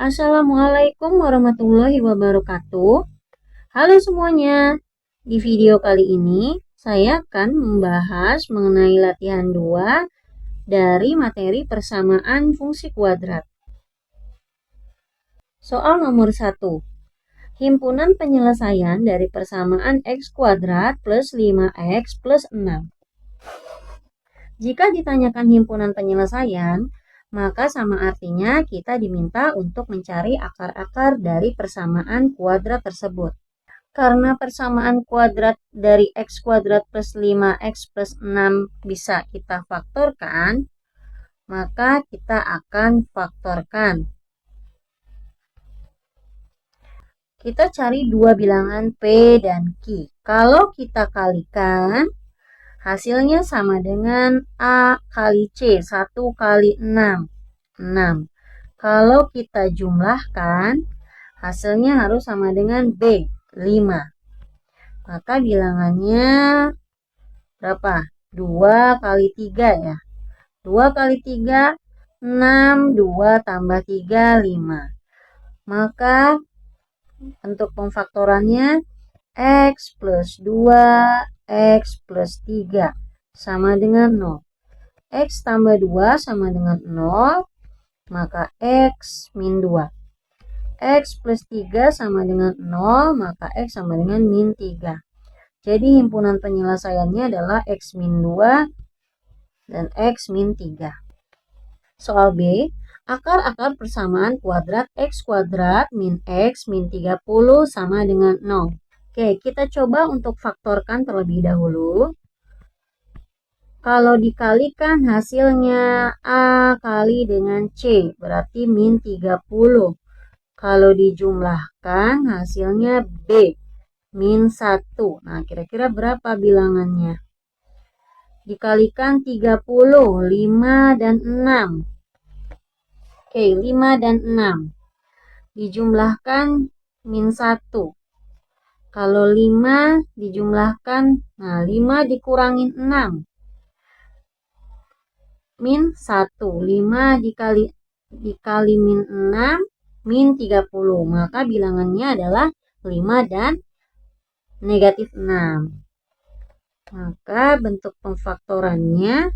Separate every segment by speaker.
Speaker 1: Assalamualaikum warahmatullahi wabarakatuh. Halo semuanya. Di video kali ini saya akan membahas mengenai latihan 2 dari materi persamaan fungsi kuadrat. Soal nomor 1. Himpunan penyelesaian dari persamaan x kuadrat plus 5x plus 6. Jika ditanyakan himpunan penyelesaian, maka sama artinya kita diminta untuk mencari akar-akar dari persamaan kuadrat tersebut. Karena persamaan kuadrat dari x kuadrat plus 5x plus 6 bisa kita faktorkan, maka kita akan faktorkan. Kita cari dua bilangan P dan Q. Kalau kita kalikan, hasilnya sama dengan A kali C, 1 kali 6, 6. Kalau kita jumlahkan, hasilnya harus sama dengan B, 5. Maka bilangannya berapa? 2 kali 3 ya. 2 kali 3, 6, 2 tambah 3, 5. Maka untuk pemfaktorannya, X plus 2, X plus 3 sama dengan 0. X tambah 2 sama dengan 0, maka X min 2. X plus 3 sama dengan 0, maka X sama dengan min 3. Jadi himpunan penyelesaiannya adalah X min 2 dan X min 3. Soal B, akar-akar persamaan kuadrat X kuadrat min X min 30 sama dengan 0. Oke, kita coba untuk faktorkan terlebih dahulu. Kalau dikalikan hasilnya A kali dengan C, berarti min 30. Kalau dijumlahkan hasilnya B, min 1. Nah, kira-kira berapa bilangannya? Dikalikan 30, 5 dan 6. Oke, 5 dan 6. Dijumlahkan min 1. Kalau 5 dijumlahkan, nah 5 dikurangin 6. Min 1. 5 dikali min 6, min 30. Maka bilangannya adalah 5 dan negatif 6. Maka bentuk pemfaktorannya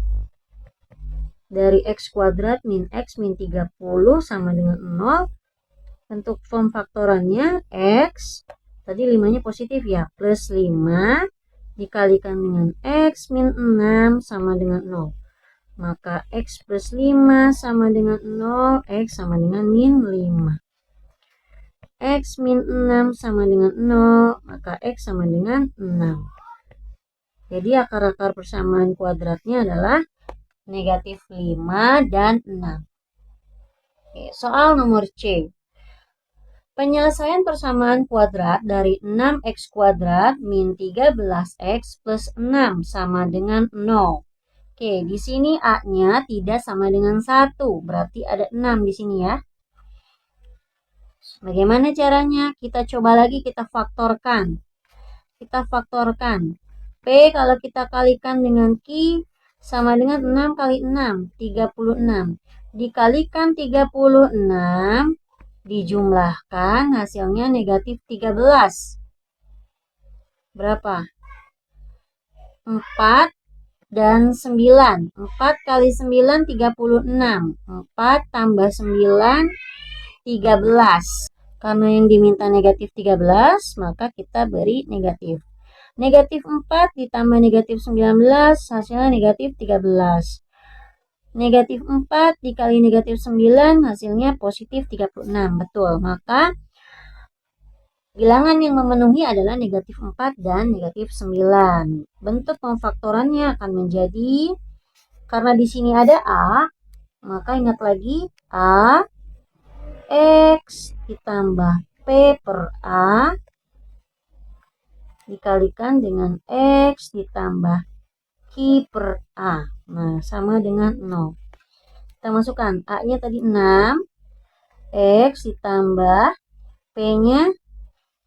Speaker 1: dari x kuadrat min x min 30 sama dengan 0. Bentuk pemfaktorannya x, tadi 5-nya positif ya, plus 5 dikalikan dengan x min 6 sama dengan 0. Maka x plus 5 sama dengan 0, x sama dengan min 5. X min 6 sama dengan 0, maka x sama dengan 6. Jadi akar-akar persamaan kuadratnya adalah negatif 5 dan 6. Oke, soal nomor C. Penyelesaian persamaan kuadrat dari 6x kuadrat min 13x plus 6 sama dengan 0. Oke, di sini A-nya tidak sama dengan 1, berarti ada 6 di sini ya. Bagaimana caranya? Kita coba lagi kita faktorkan. Kita faktorkan. P kalau kita kalikan dengan Q sama dengan 6 kali 6, 36. Dikalikan 36, dijumlahkan hasilnya negatif 13. Berapa? 4 dan 9. 4 kali 9, 36. 4 tambah 9, 13. Karena yang diminta negatif 13, maka kita beri negatif. Negatif 4 ditambah negatif 19, hasilnya negatif 13. Negatif 4 dikali negatif 9, hasilnya positif 36. Betul, maka bilangan yang memenuhi adalah negatif 4 dan negatif 9. Bentuk pemfaktorannya akan menjadi, karena di sini ada A, maka ingat lagi A, X ditambah P per A, dikalikan dengan X ditambah Q per A. Nah, sama dengan 0. Kita masukkan A-nya tadi 6. X ditambah P-nya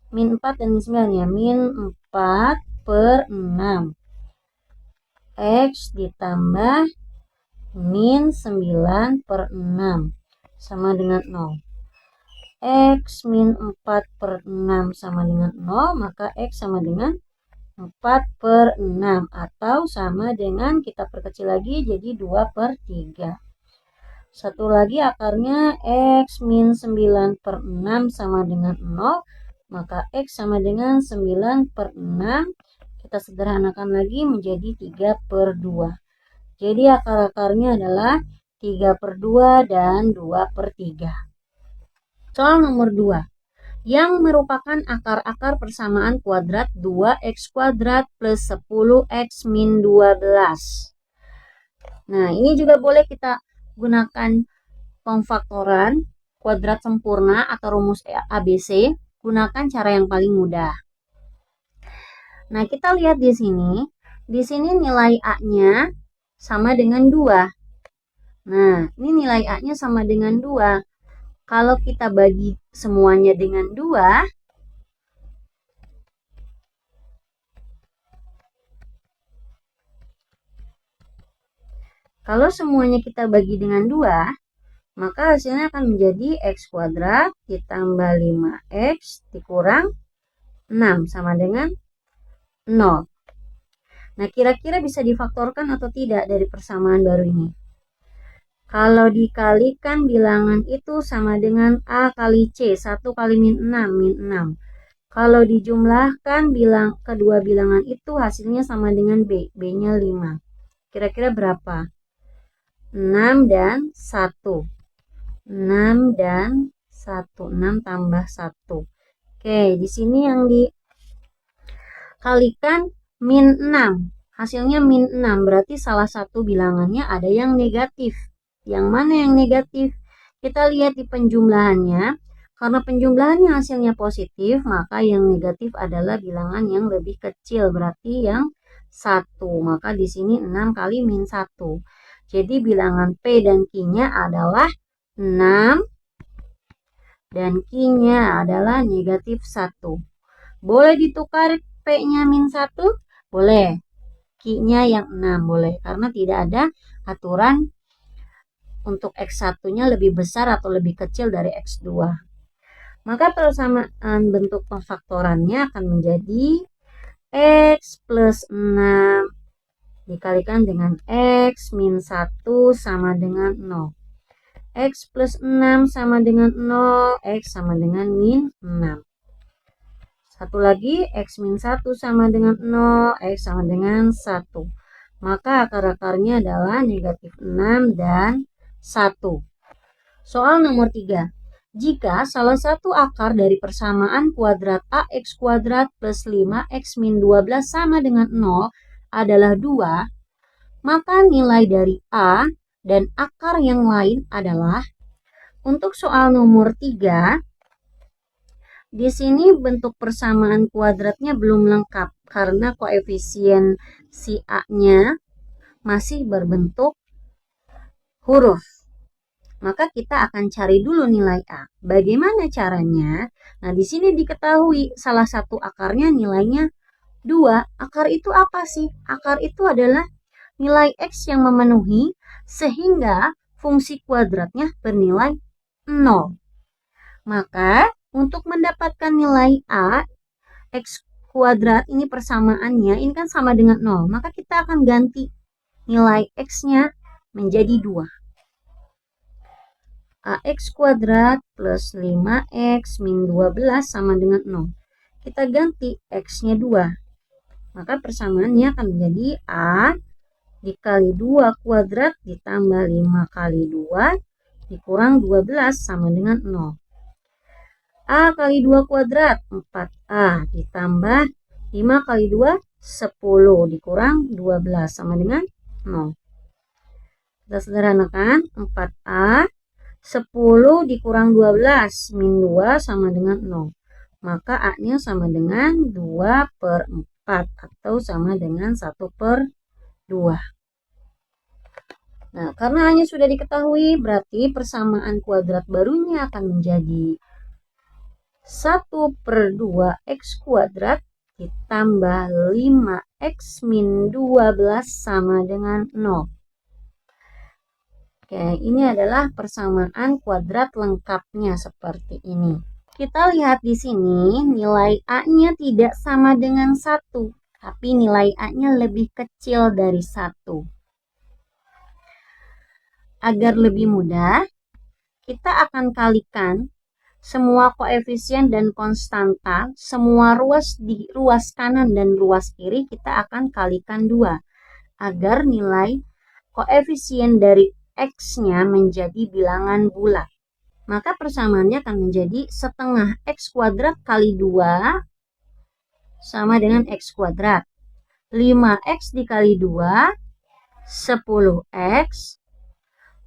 Speaker 1: min 4 dan min 9 ya. Min 4 per 6. X ditambah min 9 per 6. Sama dengan 0. X min 4 per 6 sama dengan 0, maka X sama dengan 4 per 6. Atau sama dengan, kita perkecil lagi jadi 2 per 3. Satu lagi akarnya X min 9 per 6 sama dengan 0, maka X sama dengan 9 per 6. Kita sederhanakan lagi menjadi 3 per 2. Jadi akar-akarnya adalah 3 per 2 dan 2 per 3. Soal nomor 2. Yang merupakan akar-akar persamaan kuadrat 2x kuadrat plus 10x min 12. Nah, ini juga boleh kita gunakan pemfaktoran kuadrat sempurna atau rumus ABC. Gunakan cara yang paling mudah. Nah, kita lihat di sini. Di sini nilai A-nya sama dengan 2. Nah, ini nilai A-nya sama dengan 2. Kalau kita bagi semuanya dengan 2, kalau semuanya kita bagi dengan 2, maka hasilnya akan menjadi x kuadrat ditambah 5x dikurang 6 sama dengan 0. Nah, kira-kira bisa difaktorkan atau tidak dari persamaan baru ini? Kalau dikalikan bilangan itu sama dengan A kali C, 1 kali min 6, min 6. Kalau dijumlahkan kedua bilangan itu hasilnya sama dengan B, B-nya 5. Kira-kira berapa? 6 dan 1. 6 dan 1. 6 tambah 1. Oke, di sini yang dikalikan min 6. Hasilnya min 6, berarti salah satu bilangannya ada yang negatif. Yang mana yang negatif? Kita lihat di penjumlahannya. Karena penjumlahannya hasilnya positif, maka yang negatif adalah bilangan yang lebih kecil, berarti yang 1. Maka di sini 6 kali min 1. Jadi bilangan P dan Q-nya adalah 6 dan Q-nya adalah negatif 1. Boleh ditukar P-nya min 1? Boleh. Q-nya yang 6 boleh, karena tidak ada aturan untuk X1-nya lebih besar atau lebih kecil dari X2. Maka persamaan bentuk pemfaktorannya akan menjadi X plus 6 dikalikan dengan X min 1 sama dengan 0. X plus 6 sama dengan 0, X sama dengan min 6. Satu lagi, X min 1 sama dengan 0, X sama dengan 1. Maka akar-akarnya adalah negatif 6 dan 1. Soal nomor 3. Jika salah satu akar dari persamaan kuadrat AX kuadrat plus 5X min 12 sama dengan 0 adalah 2, maka nilai dari A dan akar yang lain adalah, untuk soal nomor 3, di sini bentuk persamaan kuadratnya belum lengkap karena koefisien si A-nya masih berbentuk huruf. Maka kita akan cari dulu nilai A. Bagaimana caranya? Nah, di sini diketahui salah satu akarnya nilainya 2. Akar itu apa sih? Akar itu adalah nilai X yang memenuhi sehingga fungsi kuadratnya bernilai 0. Maka untuk mendapatkan nilai A, X kuadrat ini persamaannya, ini kan sama dengan 0. Maka kita akan ganti nilai X-nya menjadi 2. AX kuadrat plus 5X min 12 sama dengan 0. Kita ganti X-nya 2. Maka persamaannya akan menjadi A dikali 2 kuadrat ditambah 5 kali 2 dikurang 12 sama dengan 0. A kali 2 kuadrat 4A ditambah 5 kali 2 10 dikurang 12 sama dengan 0. Kita sederhanakan 4A 10 dikurang 12 min 2 sama dengan 0. Maka A-nya sama dengan 2 per 4 atau sama dengan 1 per 2. Nah, karena A-nya sudah diketahui, berarti persamaan kuadrat barunya akan menjadi 1 per 2 X kuadrat ditambah 5X min 12 sama dengan 0. Oke, ini adalah persamaan kuadrat lengkapnya seperti ini. Kita lihat di sini nilai A-nya tidak sama dengan 1, tapi nilai A-nya lebih kecil dari 1. Agar lebih mudah, kita akan kalikan semua koefisien dan konstanta, semua ruas di ruas kanan dan ruas kiri kita akan kalikan 2, agar nilai koefisien dari X-nya menjadi bilangan bulat. Maka persamaannya akan menjadi setengah X kuadrat kali 2 sama dengan X kuadrat. 5X dikali 2, 10X.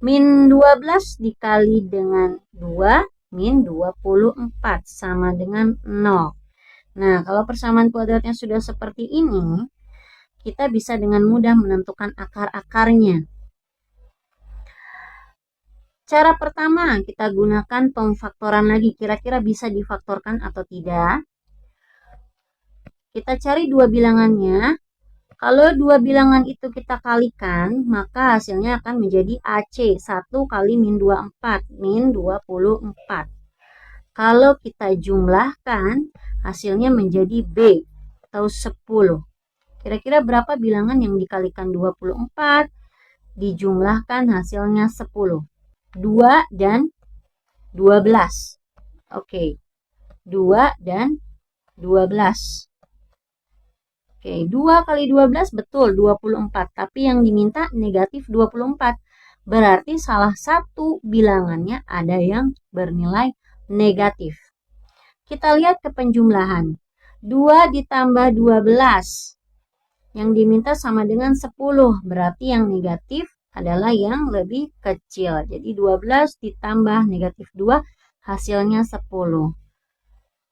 Speaker 1: Min 12 dikali dengan 2, min 24 sama dengan 0. Nah, kalau persamaan kuadratnya sudah seperti ini, kita bisa dengan mudah menentukan akar-akarnya. Cara pertama, kita gunakan pemfaktoran lagi. Kira-kira bisa difaktorkan atau tidak? Kita cari dua bilangannya. Kalau dua bilangan itu kita kalikan, maka hasilnya akan menjadi AC. 1 kali min 24, min 24. Kalau kita jumlahkan, hasilnya menjadi B, atau 10. Kira-kira berapa bilangan yang dikalikan 24, dijumlahkan hasilnya 10? 2 dan 12. Oke, 2 dan 12. Oke, 2 kali 12 betul 24, tapi yang diminta negatif 24. Berarti salah satu bilangannya ada yang bernilai negatif. Kita lihat ke penjumlahan. 2 ditambah 12. Yang diminta sama dengan 10, berarti yang negatif adalah yang lebih kecil. Jadi 12 ditambah negatif 2 hasilnya 10.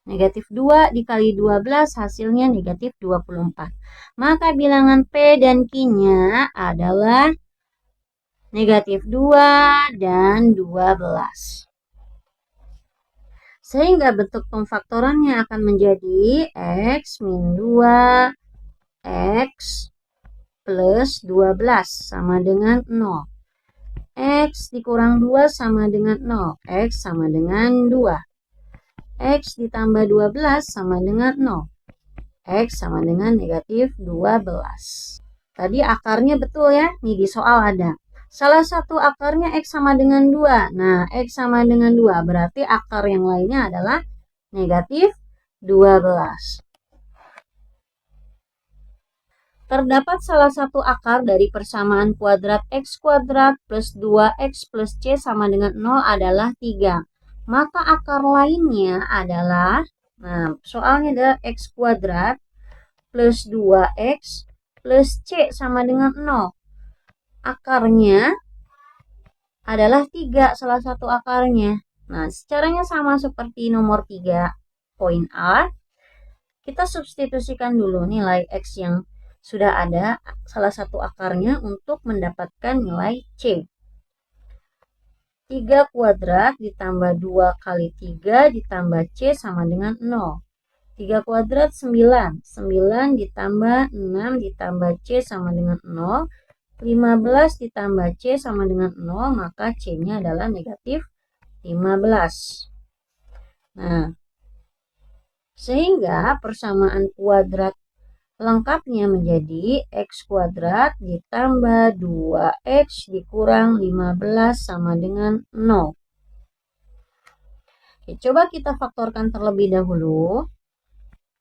Speaker 1: Negatif 2 dikali 12 hasilnya negatif 24. Maka bilangan P dan Q-nya adalah negatif 2 dan 12. Sehingga bentuk pemfaktorannya akan menjadi X min 2 X plus 12 sama dengan 0. X dikurang 2 sama dengan 0. X sama dengan 2. X ditambah 12 sama dengan 0. X sama dengan negatif 12. Tadi akarnya betul ya. Nih di soal ada. Salah satu akarnya X sama dengan 2. Nah, X sama dengan 2. Berarti akar yang lainnya adalah negatif 12. Terdapat salah satu akar dari persamaan kuadrat X kuadrat plus 2X plus C sama dengan 0 adalah 3. Maka akar lainnya adalah, nah soalnya adalah X kuadrat plus 2X plus C sama dengan 0. Akarnya adalah 3, salah satu akarnya. Nah, caranya sama seperti nomor 3, poin A. Kita substitusikan dulu nilai X yang sudah ada salah satu akarnya untuk mendapatkan nilai C. 3 kuadrat ditambah 2 kali 3 ditambah C sama dengan 0. 3 kuadrat 9. 9 ditambah 6 ditambah C sama dengan 0. 15 ditambah C sama dengan 0, maka C-nya adalah negatif 15. Nah, sehingga persamaan kuadrat lengkapnya menjadi X kuadrat ditambah 2X dikurang 15 sama dengan 0. Oke, coba kita faktorkan terlebih dahulu.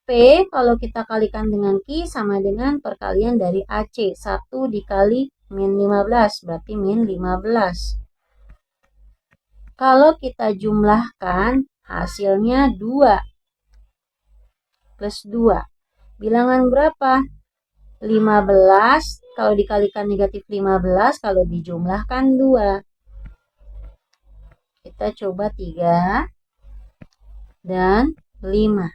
Speaker 1: P kalau kita kalikan dengan Q sama dengan perkalian dari AC. 1 dikali min 15 berarti min 15. Kalau kita jumlahkan hasilnya 2 plus 2. Bilangan berapa? 15, kalau dikalikan negatif 15, kalau dijumlahkan 2. Kita coba 3 dan 5.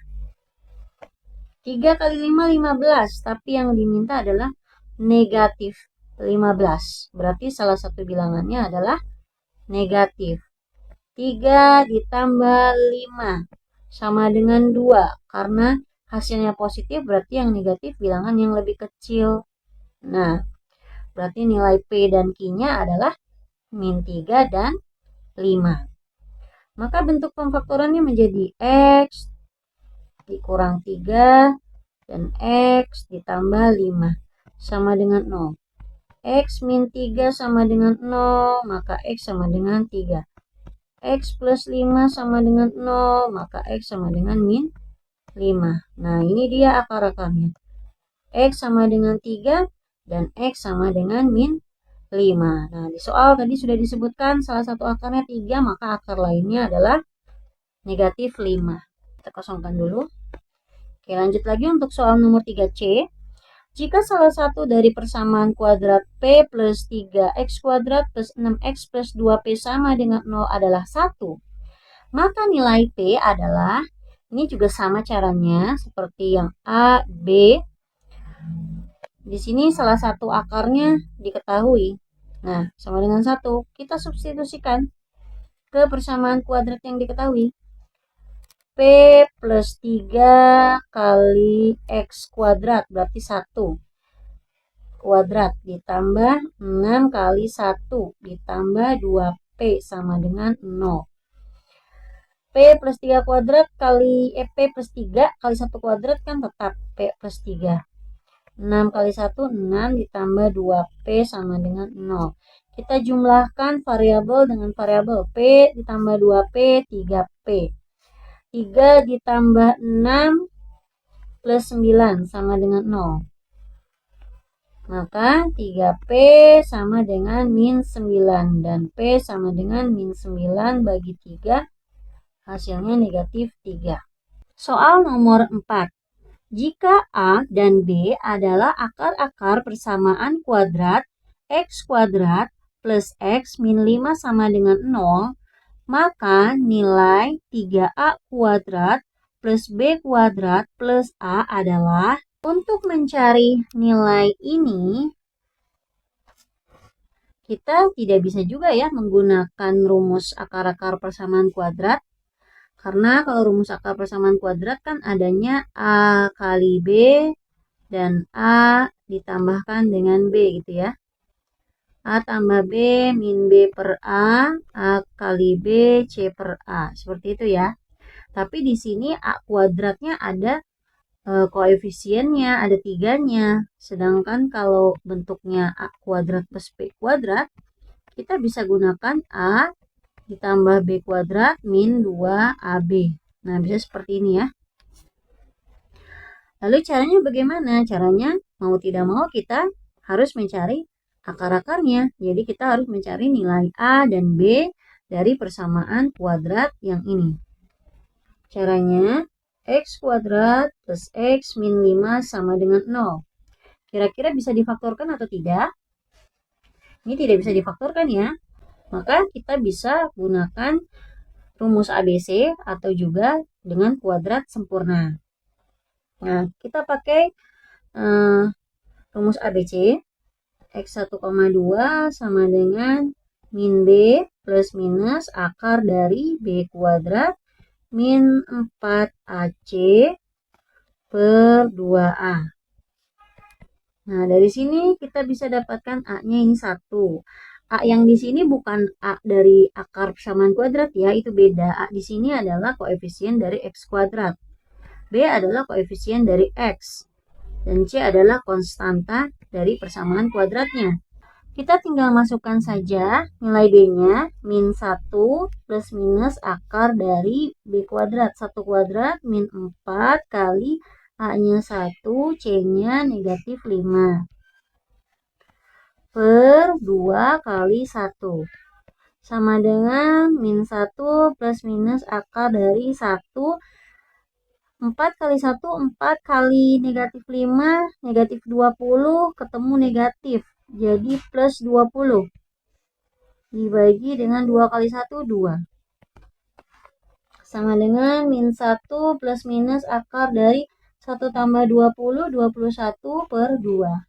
Speaker 1: 3 kali 5, 15, tapi yang diminta adalah negatif 15. Berarti salah satu bilangannya adalah negatif. 3 ditambah 5 sama dengan 2, karena hasilnya positif berarti yang negatif bilangan yang lebih kecil. Nah, berarti nilai P dan Q-nya adalah min 3, dan 5. Maka bentuk pemfaktorannya menjadi X dikurang 3 dan X ditambah 5 sama dengan 0. X min 3 sama dengan 0, maka X sama dengan 3. X plus 5 sama dengan 0, maka X sama dengan min 5. Nah, ini dia akar-akarnya. X sama dengan 3 dan X sama dengan min 5. Nah, di soal tadi sudah disebutkan salah satu akarnya 3, maka akar lainnya adalah negatif 5. Kita kosongkan dulu. Oke, lanjut lagi untuk soal nomor 3C. Jika salah satu dari persamaan kuadrat P plus 3X kuadrat plus 6X plus 2P sama dengan 0 adalah 1, maka nilai P adalah, ini juga sama caranya seperti yang A, B. Di sini salah satu akarnya diketahui. Nah, sama dengan 1. Kita substitusikan ke persamaan kuadrat yang diketahui. P plus 3 kali X kuadrat berarti 1 kuadrat ditambah 6 kali 1 ditambah 2P sama dengan 0. P plus 3 kuadrat kali P plus 3 kali 1 kuadrat kan tetap P plus 3. 6 kali 1, 6 ditambah 2P sama dengan 0. Kita jumlahkan variabel dengan variabel. P ditambah 2P, 3P. 3 ditambah 6 plus 9 sama dengan 0. Maka 3P sama dengan min 9. Dan P sama dengan min 9 bagi 3. Hasilnya negatif 3. Soal nomor 4. Jika A dan B adalah akar-akar persamaan kuadrat X kuadrat plus X min 5 sama dengan 0, maka nilai 3A kuadrat plus B kuadrat plus A adalah, untuk mencari nilai ini, kita tidak bisa juga ya menggunakan rumus akar-akar persamaan kuadrat. Karena kalau rumus akar persamaan kuadrat kan adanya A kali B dan A ditambahkan dengan B gitu ya. A tambah B min B per A kali B C per A. Seperti itu ya. Tapi di sini A kuadratnya ada koefisiennya, ada 3-nya. Sedangkan kalau bentuknya A kuadrat plus B kuadrat, kita bisa gunakan A ditambah B kuadrat min 2AB. Nah, bisa seperti ini ya. Lalu caranya bagaimana? Caranya mau tidak mau kita harus mencari akar-akarnya. Jadi kita harus mencari nilai A dan B dari persamaan kuadrat yang ini. Caranya X kuadrat plus X min 5 sama dengan 0. Kira-kira bisa difaktorkan atau tidak? Ini tidak bisa difaktorkan ya. Maka kita bisa gunakan rumus ABC atau juga dengan kuadrat sempurna. Nah, kita pakai rumus ABC. X1,2 sama dengan min B plus minus akar dari B kuadrat min 4AC per 2A. Nah, dari sini kita bisa dapatkan A-nya ini 1. A yang di sini bukan A dari akar persamaan kuadrat ya, itu beda. A di sini adalah koefisien dari X kuadrat. B adalah koefisien dari X. Dan C adalah konstanta dari persamaan kuadratnya. Kita tinggal masukkan saja nilai B-nya, min 1 plus minus akar dari B kuadrat. 1 kuadrat min 4 kali A-nya 1, C-nya negatif 5. Per 2 kali 1. Sama dengan min 1 plus minus akar dari 1. 4 kali 1, 4 kali negatif 5, negatif 20, ketemu negatif. Jadi plus 20. Dibagi dengan 2 kali 1, 2. Sama dengan min 1 plus minus akar dari 1 tambah 20, 21 per 2.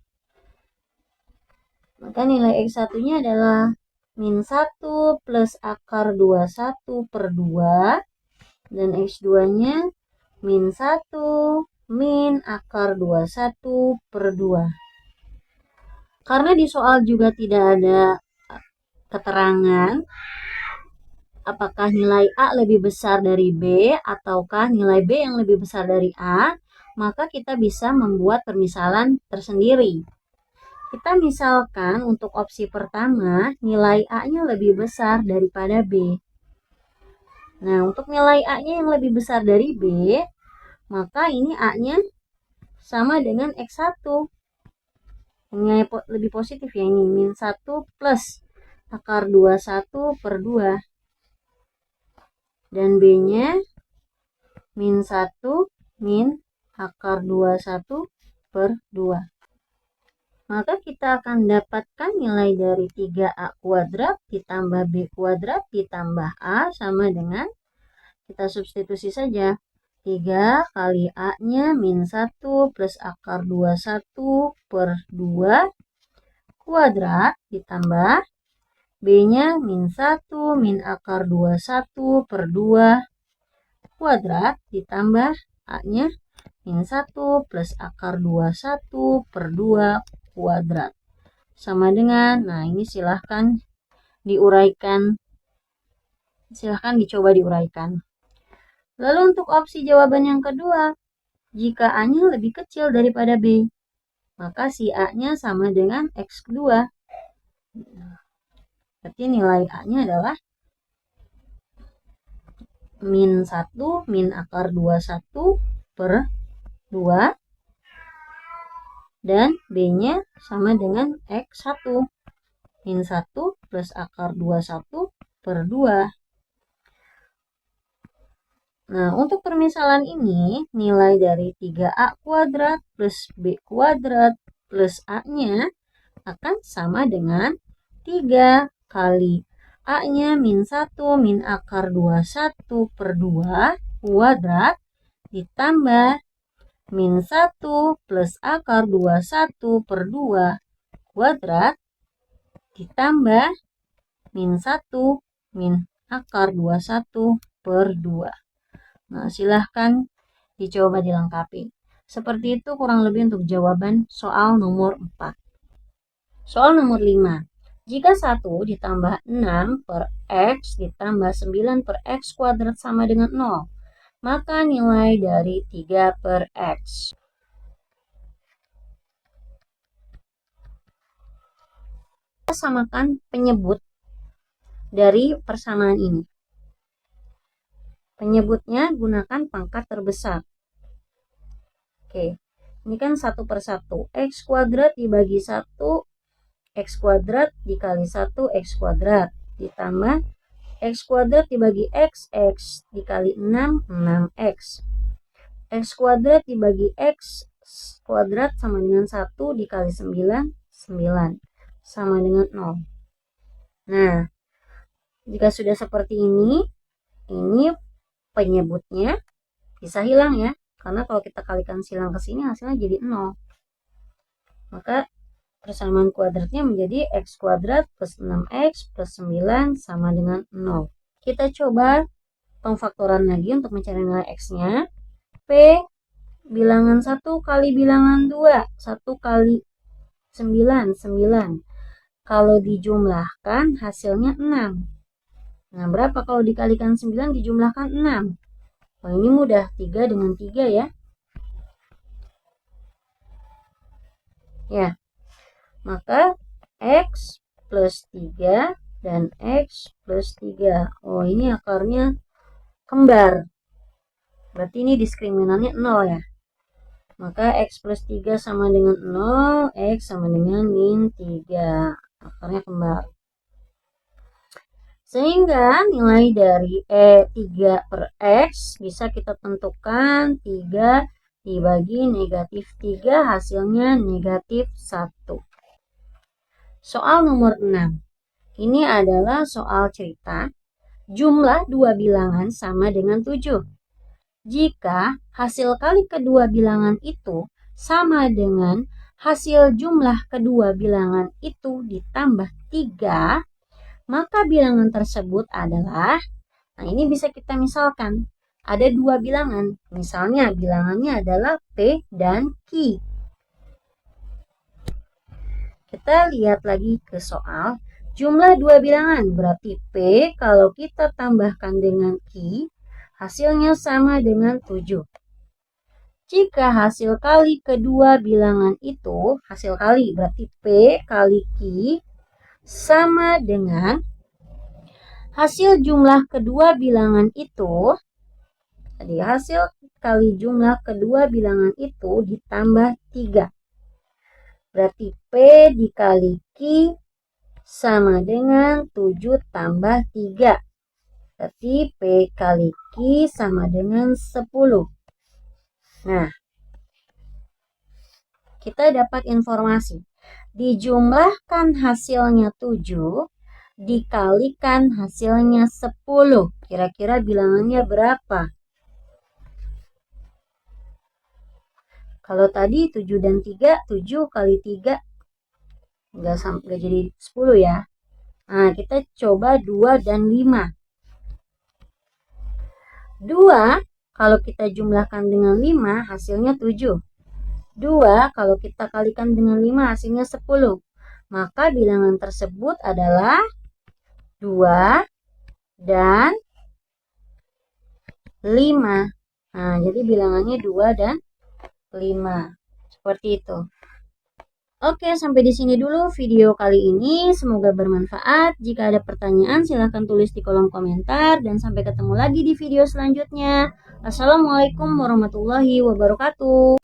Speaker 1: Maka nilai X1-nya adalah min 1 plus akar 21 per 2. Dan X2-nya min 1 min akar 21 per 2. Karena di soal juga tidak ada keterangan apakah nilai A lebih besar dari B ataukah nilai B yang lebih besar dari A, maka kita bisa membuat permisalan tersendiri. Kita misalkan untuk opsi pertama, nilai A-nya lebih besar daripada B. Nah, untuk nilai A-nya yang lebih besar dari B, maka ini A-nya sama dengan X1. Ini lebih positif ya, ini min 1 plus akar 21 per 2. Dan B-nya min 1 min akar 21 per 2. Maka kita akan dapatkan nilai dari 3A kuadrat ditambah B kuadrat ditambah A sama dengan, kita substitusi saja, 3 kali A-nya min 1 plus akar 21 per 2 kuadrat ditambah B-nya min 1 min akar 21 per 2 kuadrat ditambah A-nya min 1 plus akar 21 per 2 kuadrat. Sama dengan, nah ini silahkan diuraikan. Silahkan dicoba diuraikan. Lalu untuk opsi jawaban yang kedua, jika A-nya lebih kecil daripada B, maka si A-nya sama dengan X2. Berarti nilai A-nya adalah min 1 min akar 21 per 2. Dan B-nya sama dengan X1. Min 1 plus akar 21 per 2. Nah, untuk permisalan ini, nilai dari 3A kuadrat plus B kuadrat plus A-nya akan sama dengan 3 kali A-nya min 1 min akar 21 per 2 kuadrat ditambah min 1 plus akar 21 per 2 kuadrat ditambah min 1 min akar 21 per 2. Nah, silahkan dicoba dilengkapi. Seperti itu kurang lebih untuk jawaban soal nomor 4. Soal nomor 5. Jika 1 ditambah 6 per X ditambah 9 per X kuadrat sama dengan 0, maka nilai dari 3 per X. Kita samakan penyebut dari persamaan ini. Penyebutnya gunakan pangkat terbesar. Oke, ini kan 1 per 1. X kuadrat dibagi 1, X kuadrat dikali 1, X kuadrat. Ditambah X kuadrat dibagi X dikali 6, 6X. X kuadrat dibagi X kuadrat sama dengan 1 dikali 9, 9. Sama dengan 0. Nah, jika sudah seperti ini penyebutnya bisa hilang ya. Karena kalau kita kalikan silang ke sini hasilnya jadi 0. Maka persamaan kuadratnya menjadi X kuadrat plus 6X plus 9 sama dengan 0. Kita coba pemfaktoran lagi untuk mencari nilai X-nya. P bilangan 1 kali bilangan 2. 1 kali 9, 9. Kalau dijumlahkan hasilnya 6. Nah, berapa kalau dikalikan 9 dijumlahkan 6? Oh, ini mudah. 3 dengan 3 ya. Ya. Maka X plus 3 dan X plus 3. Oh, ini akarnya kembar. Berarti ini diskriminannya 0 ya. Maka X plus 3 sama dengan 0, X sama dengan min 3. Akarnya kembar. Sehingga nilai dari 3 per X bisa kita tentukan 3 dibagi negatif 3 hasilnya negatif 1. Soal nomor 6. Ini adalah soal cerita jumlah dua bilangan sama dengan 7. Jika hasil kali kedua bilangan itu sama dengan hasil jumlah kedua bilangan itu ditambah 3, maka bilangan tersebut adalah, nah ini bisa kita misalkan, ada dua bilangan. Misalnya bilangannya adalah P dan Q. Kita lihat lagi ke soal. Jumlah dua bilangan berarti P kalau kita tambahkan dengan Q, hasilnya sama dengan 7. Jika hasil kali kedua bilangan itu, hasil kali berarti P kali Q sama dengan hasil jumlah kedua bilangan itu. Jadi hasil kali jumlah kedua bilangan itu ditambah 3. Berarti P dikali Q sama dengan 7 tambah 3. Berarti P kali Q sama dengan 10. Nah, kita dapat informasi. Dijumlahkan hasilnya 7, dikalikan hasilnya 10. Kira-kira bilangannya berapa? Kalau tadi 7 dan 3, 7 kali 3 enggak jadi 10 ya. Nah, kita coba 2 dan 5. 2 kalau kita jumlahkan dengan 5 hasilnya 7. 2 kalau kita kalikan dengan 5 hasilnya 10. Maka bilangan tersebut adalah 2 dan 5. Nah, jadi bilangannya 2 dan 5. Seperti itu. Oke, sampai di sini dulu video kali ini. Semoga bermanfaat. Jika ada pertanyaan, silahkan tulis di kolom komentar. Dan sampai ketemu lagi di video selanjutnya. Assalamualaikum warahmatullahi wabarakatuh.